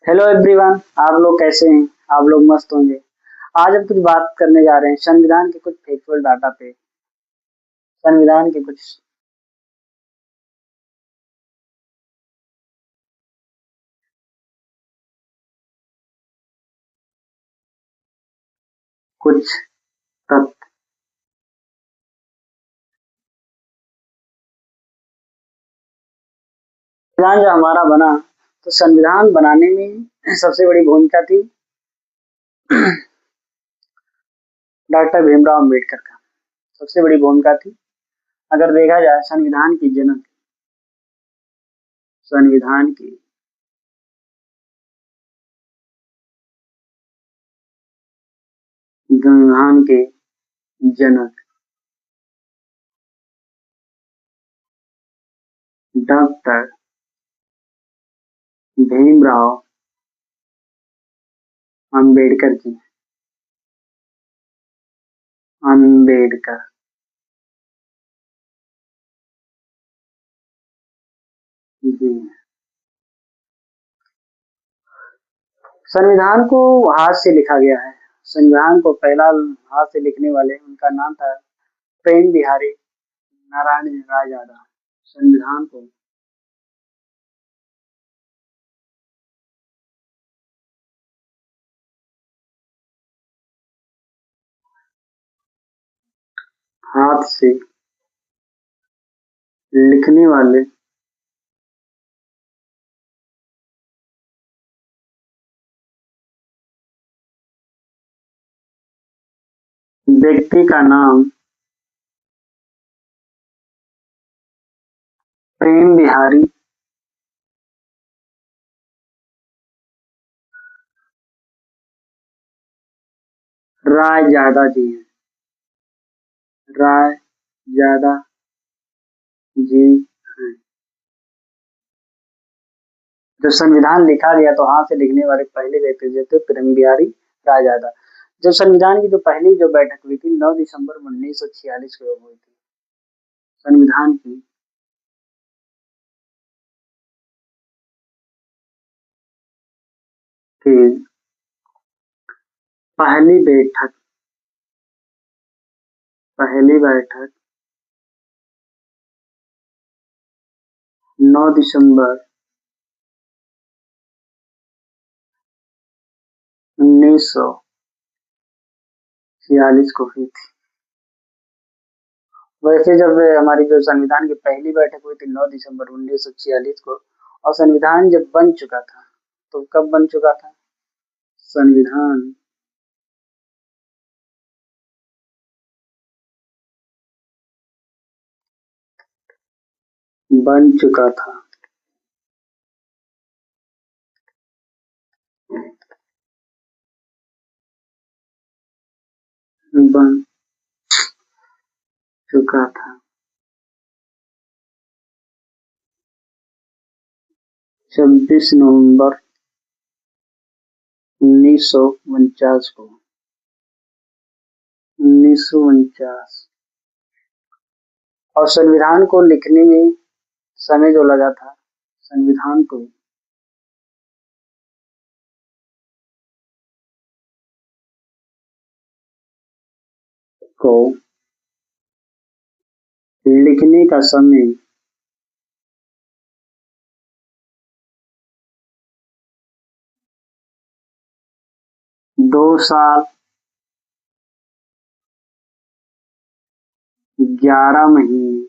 Hello everyone, आप लोग कैसे हैं? आप लोग मस्त होंगे। आज हम कुछ बात करने जा रहे हैं संविधान के कुछ फैक्चुअल डाटा पे। संविधान के कुछ कुछ तथ्य। संविधान जो हमारा बना, तो संविधान बनाने में सबसे बड़ी भूमिका थी डॉक्टर भीमराव अम्बेडकर का। सबसे बड़ी भूमिका थी। अगर देखा जाए संविधान की जनक, संविधान की संविधान के जनक डॉक्टर भीमराव अम्बेडकर जी। अम्बेडकर जी। संविधान को हाथ से लिखा गया है। संविधान को पहला हाथ से लिखने वाले, उनका नाम था प्रेम बिहारी नारायण रायजादा। संविधान को हाथ से लिखने वाले व्यक्ति का नाम प्रेम बिहारी रायजादा जी हैं। रायजादा जी हैं। जब संविधान लिखा गया तो हाथ से लिखने वाले पहले व्यक्ति जो थे प्रेम बिहारी रायजादा। जब संविधान की जो पहली जो बैठक हुई थी 9 दिसंबर 1946 को हुई थी। संविधान की की पहली बैठक पहली बैठक 9 दिसंबर 1946 को हुई थी। वैसे जब हमारी जो संविधान की पहली बैठक हुई थी 9 दिसंबर 1946 को, और संविधान जब बन चुका था, तो कब बन चुका था? संविधान बन चुका था। बन चुका था 26 नवंबर 1949 को। 1949। और संविधान को लिखने में समय जो लगा था, संविधान को लिखने का समय 2 साल 11 महीने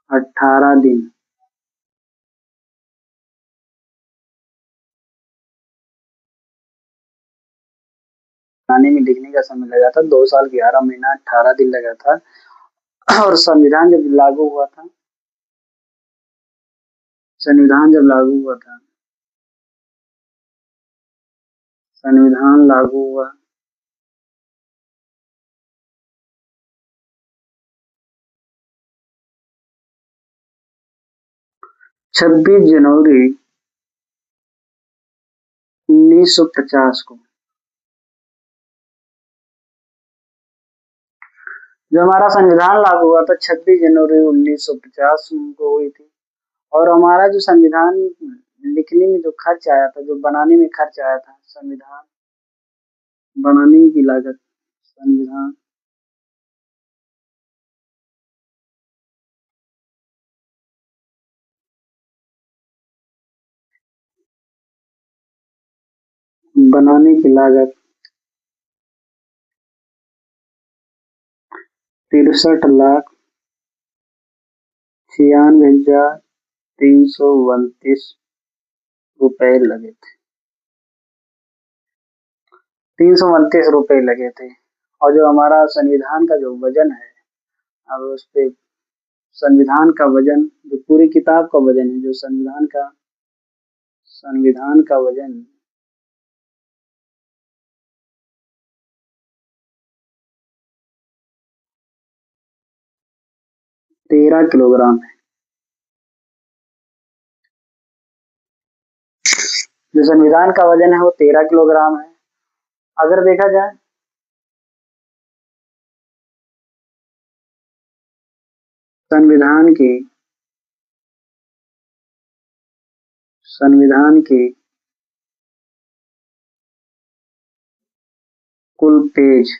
18 दिन बनाने में लिखने का समय लगा था। 2 साल 11 महीना 18 दिन लगा था। और संविधान जब लागू हुआ था संविधान लागू हुआ 26 जनवरी 1950 को। जब हमारा संविधान लागू हुआ था 26 जनवरी 1950 को हुई थी। और हमारा जो संविधान लिखने में जो खर्च आया था, जो बनाने में खर्च आया था, संविधान बनाने की लागत, संविधान बनाने की लागत 63,96,329 रुपए लगे थे। 329 रुपए लगे थे। और जो हमारा संविधान का जो वजन है, अब उस पे संविधान का वजन, जो पूरी किताब का वजन है, जो संविधान का वजन 13 किलोग्राम है। जो संविधान का वजन है वो 13 किलोग्राम है। अगर देखा जाए संविधान की संविधान की कुल पेज,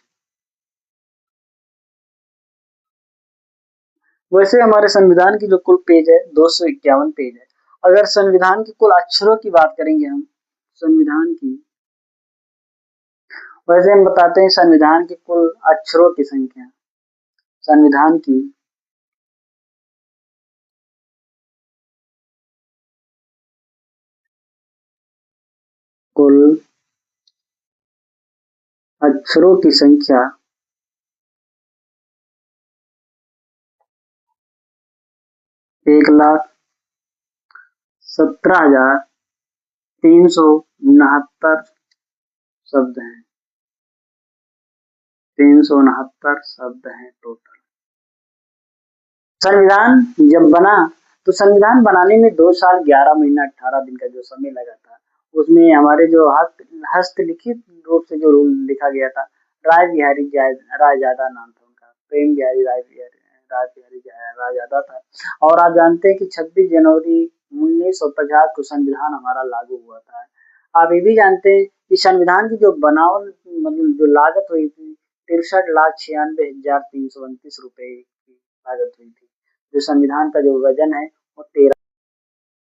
वैसे हमारे संविधान की जो कुल पेज है 251 पेज है। अगर संविधान की कुल अक्षरों की बात करेंगे हम, संविधान की, वैसे हम बताते हैं संविधान की कुल अक्षरों की संख्या, संविधान की कुल अक्षरों की संख्या 1,17,369 शब्द हैं। 369 शब्द हैं टोटल। संविधान जब बना तो संविधान बनाने में 2 साल 11 महीना 18 दिन का जो समय लगा था, उसमें हमारे जो हस्तलिखित रूप से जो लिखा गया था, राय ज्यादा नाम था उनका, प्रेम बिहारी राय ज्यादा था। और आप जानते हैं कि 26 जनवरी 1950 को संविधान हमारा लागू हुआ था। आप ये भी जानते हैं कि संविधान की जो बनावट, मतलब जो लागत हुई थी, 63,96,329 रुपए की लागत हुई थी। जो संविधान का जो वजन है वो 13